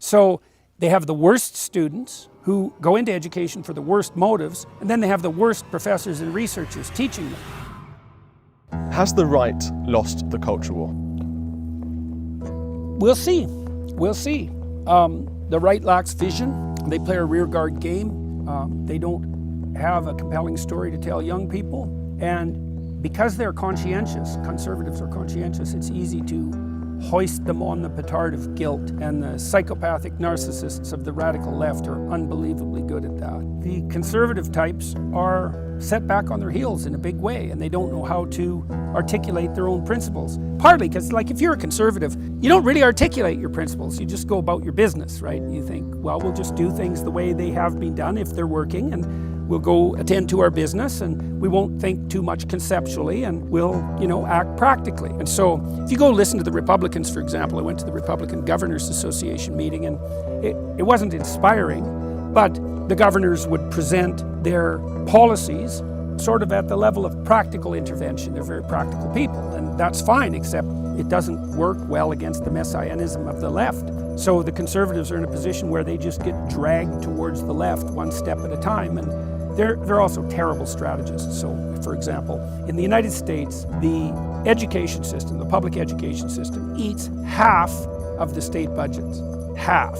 So they have the worst students who go into education for the worst motives, and then they have the worst professors and researchers teaching them. Has the right lost the culture war? We'll see. We'll see. The right lacks vision. They play a rearguard game. They don't have a compelling story to tell young people. And because they're conscientious, conservatives are conscientious, it's easy to hoist them on the petard of guilt. And the psychopathic narcissists of the radical left are unbelievably good at that. The conservative types are set back on their heels in a big way, and they don't know how to articulate their own principles. Partly because, like, if you're a conservative, you don't really articulate your principles. You just go about your business, right? You think, well, we'll just do things the way they have been done if they're working, and we'll go attend to our business, and we won't think too much conceptually, and we'll, act practically. And so if you go listen to the Republicans, for example, I went to the Republican Governors Association meeting, and it wasn't inspiring, but the governors would present their policies sort of at the level of practical intervention. They're very practical people, and that's fine, except it doesn't work well against the messianism of the left. So the conservatives are in a position where they just get dragged towards the left one step at a time, and they're also terrible strategists. So, for example, in the United States, the education system, the public education system, eats half of the state budgets. Half.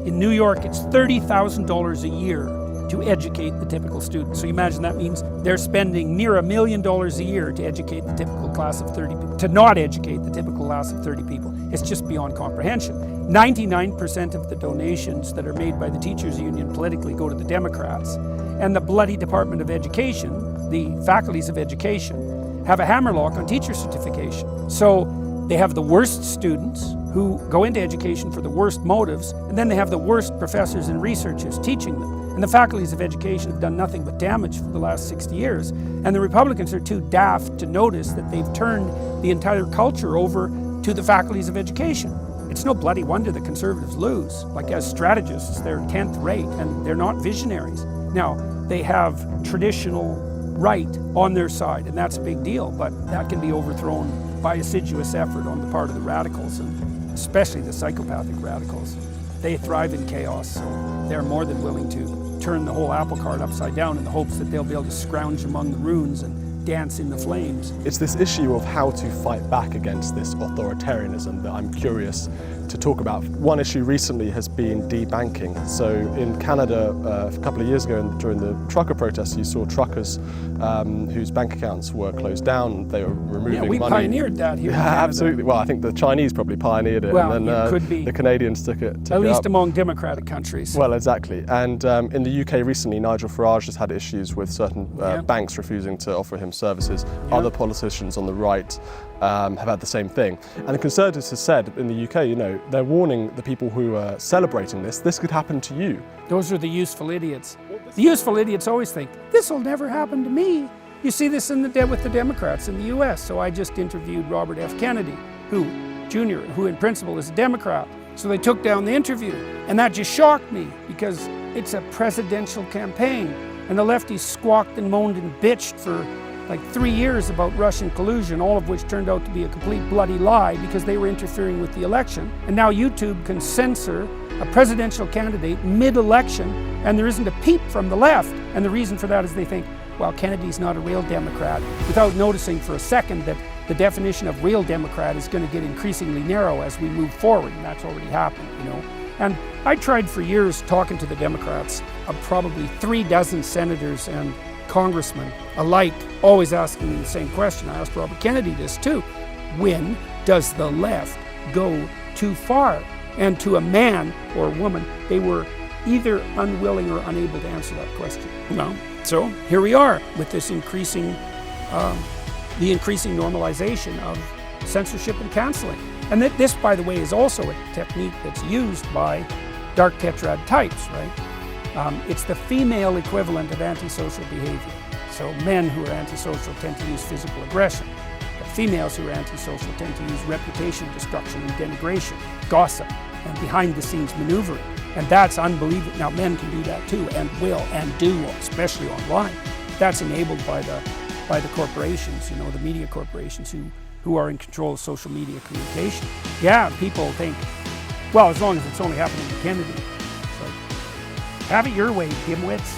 In New York, it's $30,000 a year to educate the typical student. So you imagine that means they're spending near $1 million a year to educate the typical class of 30 people, to not educate the typical class of 30 people. It's just beyond comprehension. 99% of the donations that are made by the teachers union politically go to the Democrats. And the bloody Department of Education, the faculties of education, have a hammerlock on teacher certification. So they have the worst students who go into education for the worst motives, and then they have the worst professors and researchers teaching them. And the faculties of education have done nothing but damage for the last 60 years. And the Republicans are too daft to notice that they've turned the entire culture over to the faculties of education. It's no bloody wonder the conservatives lose. Like, as strategists, they're 10th rate, and they're not visionaries. Now, they have traditional right on their side, and that's a big deal, but that can be overthrown by assiduous effort on the part of the radicals, and especially the psychopathic radicals. They thrive in chaos, so they're more than willing to turn the whole apple cart upside down in the hopes that they'll be able to scrounge among the ruins and dance in the flames. It's this issue of how to fight back against this authoritarianism that I'm curious to talk about. One issue recently has been debanking. So in Canada, a couple of years ago during the trucker protests, you saw truckers whose bank accounts were closed down. They were removing money. Yeah, we pioneered that here in Canada. Absolutely. Well, I think the Chinese probably pioneered it, well, and then it could be. The Canadians took it At least up. among democratic countries. Well, exactly. And in the UK recently, Nigel Farage has had issues with certain banks refusing to offer him services. Yeah. Other politicians on the right have had the same thing. And the Conservatives have said in the UK, they're warning the people who are celebrating this could happen to you. Those are the useful idiots. The useful idiots always think, this will never happen to me. You see this with the Democrats in the US. So I just interviewed Robert F. Kennedy, Jr., who in principle is a Democrat. So they took down the interview, and that just shocked me because it's a presidential campaign. And the lefties squawked and moaned and bitched for like 3 years about Russian collusion, all of which turned out to be a complete bloody lie because they were interfering with the election. And now YouTube can censor a presidential candidate mid-election, and there isn't a peep from the left. And the reason for that is they think, well, Kennedy's not a real Democrat, without noticing for a second that the definition of real Democrat is going to get increasingly narrow as we move forward, and that's already happened, And I tried for years talking to the Democrats, of probably 36 senators and congressmen alike, always asking me the same question. I asked Robert Kennedy this too. When does the left go too far? And to a man or a woman, they were either unwilling or unable to answer that question. Well, so here we are with this increasing normalization of censorship and canceling. And this, by the way, is also a technique that's used by dark tetrad types, right? It's the female equivalent of antisocial behavior. So men who are antisocial tend to use physical aggression. But females who are antisocial tend to use reputation destruction and denigration, gossip, and behind-the-scenes maneuvering. And that's unbelievable. Now, men can do that too, and will, and do, especially online. That's enabled by the corporations, the media corporations who are in control of social media communication. Yeah, people think, Well, as long as it's only happening to Kennedy. It's like, have it your way, dimwits.